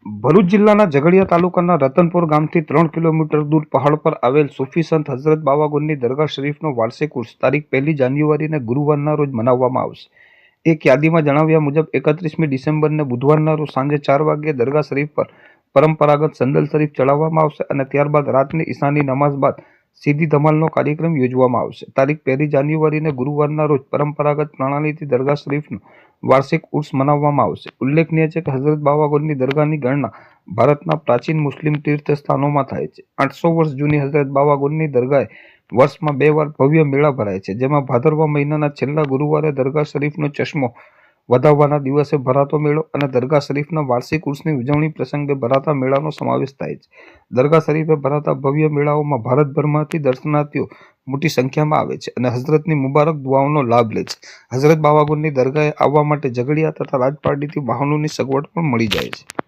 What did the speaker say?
ભરૂચ જિલ્લાના ઝઘડિયા તાલુકાના રતનપુર ગામથી 3 કિલોમીટર દૂર પહાડ પર આવેલ સૂફી સંત હઝરત બાવાગુનની દરગાહ શરીફનો વાર્ષિક ઉર્સ તારીખ 1 જાન્યુઆરીને ગુરુવારના રોજ મનાવવામાં આવશે। એક યાદીમાં જણાવ્યા મુજબ 31મી ડિસેમ્બરને બુધવારના રોજ સાંજે 4 વાગ્યે દરગાહ શરીફ પર પરંપરાગત સંદલ શરીફ ચડાવવામાં આવશે અને ત્યારબાદ રાતની ઈશાની નમાઝ બાદ સીધી ધમાલનો કાર્યક્રમ યોજવામાં આવશે। તારીખ 1 જાન્યુઆરીને ગુરુવારના રોજ પરંપરાગત પ્રણાલીથી દરગાહ શરીફનો વાર્ષિક ઉર્સ મનાવવામાં આવશે। ઉલ્લેખનીય છે કે હઝરત બાવાગુનની દરગાહની ગણના ભારતના પ્રાચીન મુસ્લિમ તીર્થ સ્થાનોમાં થાય છે। 800 વર્ષ જૂની હઝરત બાવાગુનની દરગાહે વર્ષમાં 2 વાર ભવ્ય મેળા ભરાય છે, જેમાં ભાદરવા મહિનાના છેલ્લા ગુરુવારે દરગાહ શરીફનો ચશ્મો વધાવવાના દિવસે ભરાતો મેળો અને દરગાહ શરીફના વાર્ષિક ઉર્સની ઉજવણી પ્રસંગે ભરાતા મેળાનો સમાવેશ થાય છે। દરગાહ શરીફે ભરાતા ભવ્ય મેળાઓમાં ભારતભરમાંથી દર્શનાર્થીઓ મોટી સંખ્યામાં આવે છે અને હઝરતની મુબારક દુઆઓનો લાભ લે છે। હઝરત બાવાગુનની દરગાહે આવવા માટે ઝઘડિયા તથા રાજપારડીથી વાહનોની સગવડ પણ મળી જાય છે।